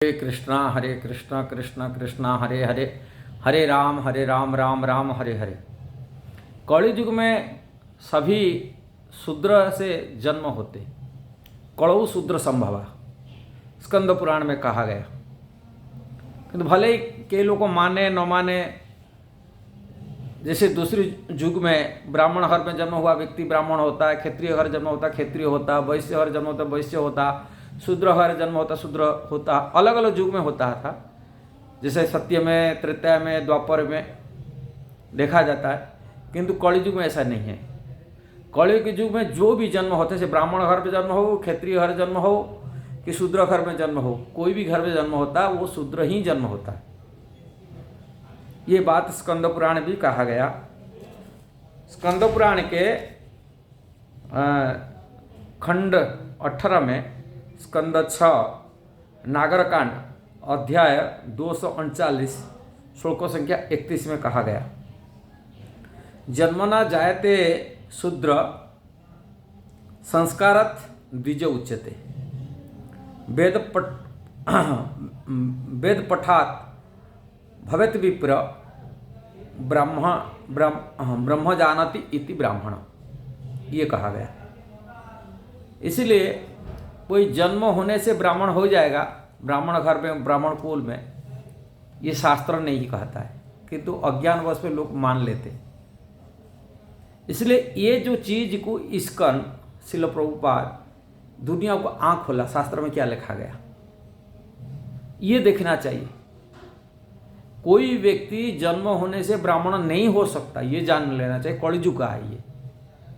हरे कृष्णा कृष्णा कृष्णा हरे हरे, हरे राम राम राम हरे हरे। कलि युग में सभी शूद्र से जन्म होते, कलौ शूद्र संभवा, स्कंद पुराण में कहा गया। किंतु भले ही कई लोग माने न माने, जैसे दूसरी युग में ब्राह्मण घर में जन्म हुआ व्यक्ति ब्राह्मण होता है, क्षत्रिय घर जन्म होता क्षत्रिय होता, वैश्य घर जन्म होता वैश्य होता, शूद्र घर जन्म होता शूद्र होता, अलग अलग युग में होता था। जैसे सत्य में, त्रेता में, द्वापर में देखा जाता है। किंतु कलि युग में ऐसा नहीं है। कलि के युग में जो भी जन्म होते, जैसे ब्राह्मण घर में जन्म हो, क्षत्रिय घर जन्म हो कि शूद्र घर में जन्म हो, कोई भी घर में जन्म होता वो शूद्र ही जन्म होता है। ये बात स्कंद पुराण भी कहा गया। स्कंद पुराण के खंड 18 में स्कंद 6 नागरकांड अध्याय 239 श्लोक संख्या 31 में कहा गया, जन्मना जायते शूद्र संस्कारत द्विज उच्यते, वेद पठात भवेत विप्र ब्रह्म जानति इति ब्राह्मण, ये कहा गया। इसलिए कोई जन्म होने से ब्राह्मण हो जाएगा, ब्राह्मण घर में, ब्राह्मण कुल में, ये शास्त्र नहीं कहता है, किंतु अज्ञानवश में लोग मान लेते। इसलिए ये जो चीज को इस्कन शिल प्रभुपाद दुनिया को आंख खोला, शास्त्र में क्या लिखा गया ये देखना चाहिए। कोई व्यक्ति जन्म होने से ब्राह्मण नहीं हो सकता, ये जान लेना चाहिए। कलयुग का है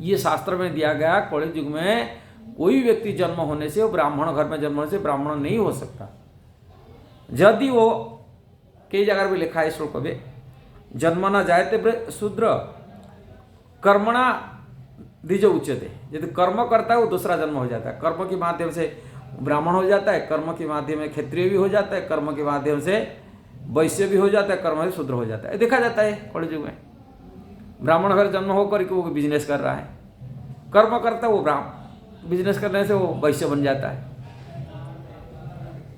ये शास्त्र में दिया गया। कलयुग में कोई व्यक्ति जन्म होने से, वो ब्राह्मण घर में जन्म होने से ब्राह्मण नहीं हो सकता। यदि वो कई जगह भी लिखा है श्लोक में, जन्मना जायते शूद्र कर्मणा द्विज उच्यते, यदि कर्म करता है वो दूसरा जन्म हो जाता है। कर्म के माध्यम से ब्राह्मण हो जाता है, कर्म के माध्यम से क्षत्रिय भी हो जाता है, कर्म के माध्यम से वैश्य भी हो जाता है, कर्म से शूद्र हो जाता है। देखा जाता है कलयुग में। ब्राह्मण घर जन्म होकर के वो बिजनेस कर रहा है, कर्म करता है वो बिजनेस करने से वो वैश्य बन जाता है।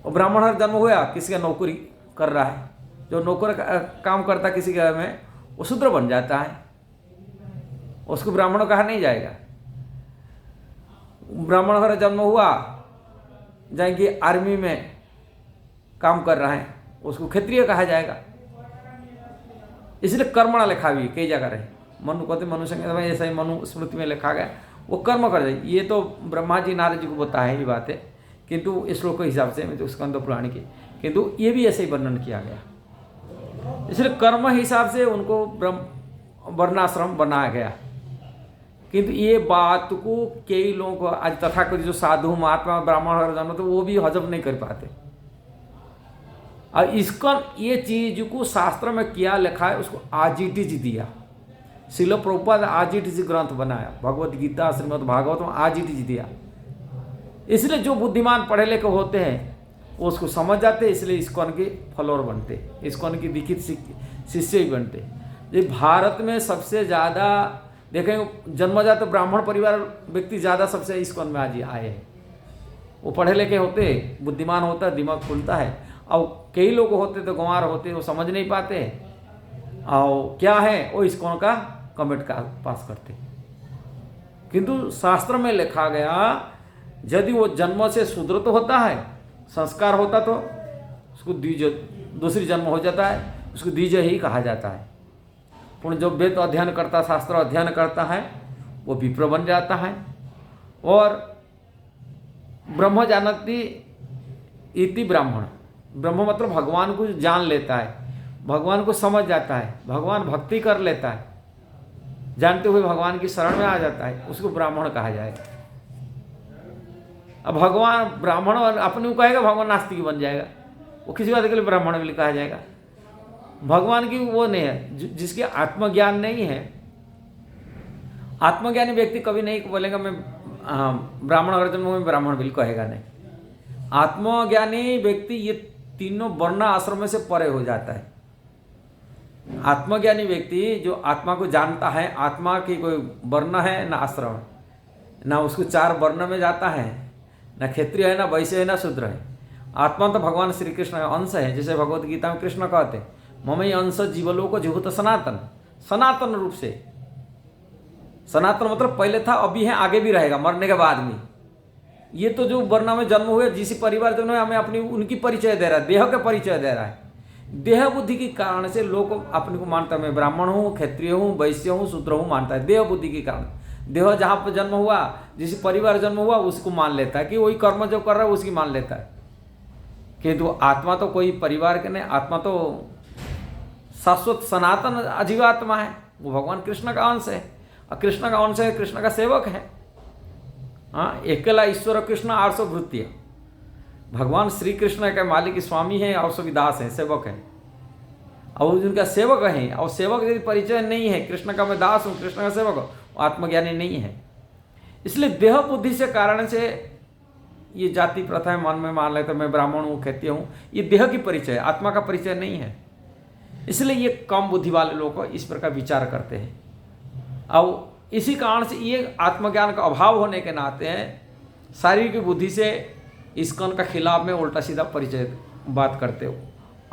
और ब्राह्मण घर जन्म हुआ, किसी का नौकरी कर रहा है, जो नौकर काम करता है किसी घर में, वो शूद्र बन जाता है, उसको ब्राह्मण कहा नहीं जाएगा। ब्राह्मण घर जन्म हुआ, जाएंगे आर्मी में काम कर रहा है, उसको क्षत्रिय कहा जाएगा। इसलिए कर्मणा लिखा भी कई जगह रहे। मनु कहते मनुष्य में, ऐसा ही मनु स्मृति में लिखा गया, वो कर्म कर जाए। ये तो ब्रह्मा जी नारद जी को बताया ही बात है, किंतु इस श्लोक के हिसाब से तो स्कंद पुराण की, किंतु ये भी ऐसे ही वर्णन किया गया। इसलिए कर्म हिसाब से उनको वर्णाश्रम बनाया गया। किंतु ये बात को कई लोग आज तथाकथित जो साधु महात्मा ब्राह्मण जन्म, तो वो भी हजम नहीं कर पाते। और इसका ये चीज को शास्त्र में क्या लिखा है उसको आजीटीज दिया। शिल प्रभुपाद आजीटीज ग्रंथ बनाया, भगवत गीता श्रीमद् भागवत में आजीटीज दिया। इसलिए जो बुद्धिमान पढ़े लिखे होते हैं वो उसको समझ जाते हैं, इसलिए इस्कॉन के फॉलोअर बनते, इस्कॉन के दीक्षित शिष्य ही बनते। ये भारत में सबसे ज़्यादा देखेंगे जन्मजात ब्राह्मण परिवार व्यक्ति ज़्यादा सबसे इस्कॉन में आज आए हैं। वो पढ़े लिखे होते, बुद्धिमान होता है, दिमाग खुलता है। और कई लोग होते तो गंवार होते, वो समझ नहीं पाते, और क्या है वो इस्कॉन का कमेंट का पास करते। किंतु शास्त्र में लिखा गया, यदि वो जन्म से शूद्र तो होता है, संस्कार होता तो उसको द्विज, दूसरी जन्म हो जाता है, उसको द्विज ही कहा जाता है। पुण्य जो वेद अध्ययन करता, शास्त्र अध्ययन करता है, वो विप्र बन जाता है। और ब्रह्म जानती इति ब्राह्मण, ब्रह्म मतलब भगवान को जान लेता है, भगवान को समझ जाता है, भगवान भक्ति कर लेता है, जानते हुए भगवान की शरण में आ जाता है, उसको ब्राह्मण कहा जाएगा। अब भगवान ब्राह्मण अपने को कहेगा, भगवान नास्तिक बन जाएगा, वो किसी बात के लिए ब्राह्मण भी कहा जाएगा। भगवान की वो नहीं है, जिसके आत्मज्ञान नहीं है। आत्मज्ञानी व्यक्ति कभी नहीं बोलेगा मैं ब्राह्मण अगर जन्म में ब्राह्मण बिल्कुल कहेगा नहीं। आत्मज्ञानी व्यक्ति ये तीनों वर्ण आश्रम से परे हो जाता है। आत्मज्ञानी व्यक्ति जो आत्मा को जानता है, आत्मा की कोई वर्ण है ना आश्रम, ना उसको 4 वर्ण में जाता है, ना क्षत्रिय है, ना वैश्य है, ना शूद्र है। आत्मा तो भगवान श्री कृष्ण का अंश है। जैसे भगवत गीता में कृष्ण कहते हैं ममई अंश जीवलोक जीवत सनातन, सनातन रूप से। सनातन मतलब पहले था, अभी है, आगे भी रहेगा, मरने के बाद में। ये तो जो वर्ण में जन्म हुए, जिस परिवार जन्म हुए, हमें अपनी उनकी परिचय दे रहा है, देह के परिचय दे रहा है। देह बुद्धि के कारण से लोग अपने को मानता है मैं ब्राह्मण हूँ, क्षत्रिय हूँ, वैश्य हूँ, शूद्र हूँ, मानता है देह बुद्धि के कारण। देह जहाँ पर जन्म हुआ, जिस परिवार जन्म हुआ, उसको मान लेता है कि वही कर्म जो कर रहा है उसकी मान लेता है। किंतु आत्मा तो कोई परिवार के नहीं, आत्मा तो शाश्वत सनातन अजीवात्मा है। वो भगवान कृष्ण का अंश है, और कृष्ण का अंश है, कृष्ण का सेवक है। हाँ, अकेला ईश्वर कृष्ण 800 भृत्य। भगवान श्री कृष्ण के मालिक स्वामी हैं और सभी दास हैं, सेवक हैं, और उनका सेवक हैं। और सेवक यदि परिचय नहीं है, कृष्ण का मैं दास हूँ, कृष्ण का सेवक, आत्मज्ञानी नहीं है। इसलिए देह बुद्धि से कारण से ये जाति प्रथा मन में मान लेते मैं ब्राह्मण हूँ, क्षत्रिय हूँ, ये देह की परिचय है, आत्मा का परिचय नहीं है। इसलिए ये कम बुद्धि वाले लोग इस प्रकार विचार करते हैं। और इसी कारण से ये आत्मज्ञान का अभाव होने के नाते शारीरिक बुद्धि से इस्कॉन का खिलाफ में उल्टा सीधा परिचय बात करते हो,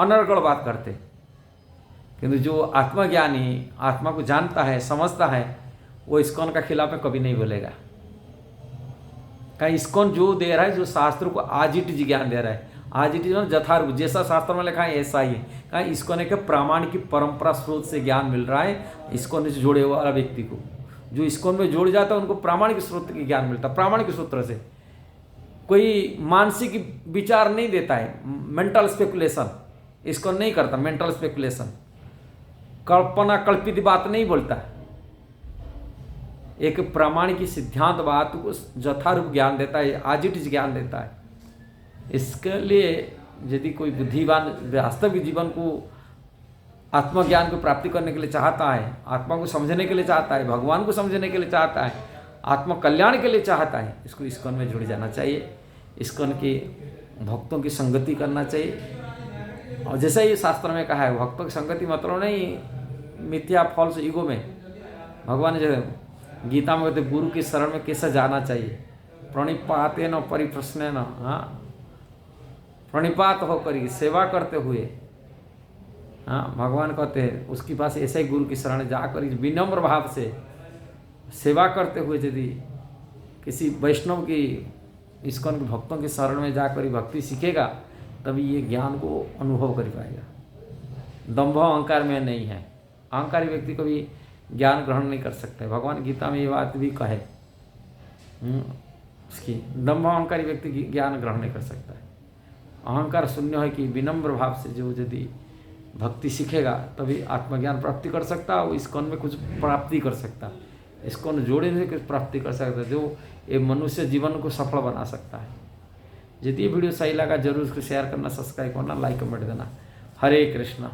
अनर्गल बात करते। किंतु जो आत्मज्ञानी आत्मा को जानता है, समझता है, वो इस्कॉन का खिलाफ में कभी नहीं बोलेगा। कहीं इस्कॉन जो दे रहा है, जो शास्त्र को आज इट ज्ञान दे रहा है, आज इट यथार्थ जैसा शास्त्र में लिखा है ऐसा ही है। कहीं इस्कॉन के प्रामाणिक की परंपरा स्रोत से ज्ञान मिल रहा है इस्कॉन से जुड़े हुए वाला व्यक्ति को। जो इस्कॉन में जुड़ जाता है उनको प्रामाणिक स्रोत की ज्ञान मिलता है, प्रामाणिक सूत्र से। कोई मानसिक विचार नहीं देता है, मेंटल स्पेकुलेशन इस्कॉन नहीं करता, मेंटल स्पेकुलेशन, कल्पना कल्पित बात नहीं बोलता है। एक प्रामाणिक सिद्धांत बात को यथारूप ज्ञान देता है, आजिट ज्ञान देता है। इसके लिए यदि कोई बुद्धिमान वास्तविक जीवन को आत्मज्ञान को प्राप्ति करने के लिए चाहता है, आत्मा को समझने के लिए चाहता है, भगवान को समझने के लिए चाहता है, आत्म कल्याण के लिए चाहता है, इसको इस्कॉन में जुड़ जाना चाहिए। इस्कॉन के भक्तों की संगति करना चाहिए। और जैसा ये शास्त्र में कहा है, भक्तों की संगति मतलब नहीं मिथ्या फॉल्स ईगो में। भगवान जो गीता में कहते गुरु की शरण में कैसे जाना चाहिए, प्रणिपाते न परिप्रश्न न, हाँ, प्रणिपात होकर सेवा करते हुए। हाँ, भगवान कहते हैं उसके पास ऐसे ही गुरु की शरण जाकर विनम्र भाव से सेवा करते हुए यदि किसी वैष्णव की इस्कॉन के भक्तों के शरण में जाकर भक्ति सीखेगा, तभी ये ज्ञान को अनुभव कर पाएगा। दंभ अहंकार में नहीं है, अहंकारी व्यक्ति को भी ज्ञान ग्रहण नहीं कर सकते। भगवान गीता में ये बात भी कहे उसकी, दंभ अहंकारी व्यक्ति ज्ञान ग्रहण नहीं कर सकता है। अहंकार शून्य है कि विनम्र भाव से जो यदि भक्ति सीखेगा तभी आत्मज्ञान प्राप्ति कर सकता है, वो इस्कॉन में कुछ प्राप्ति कर सकता है, इस्कॉन जोड़े से कुछ प्राप्ति कर सकता है, जो ये मनुष्य जीवन को सफल बना सकता है। यदि ये वीडियो सही लगा जरूर उसको शेयर करना, सब्सक्राइब करना, लाइक कमेंट देना। हरे कृष्णा।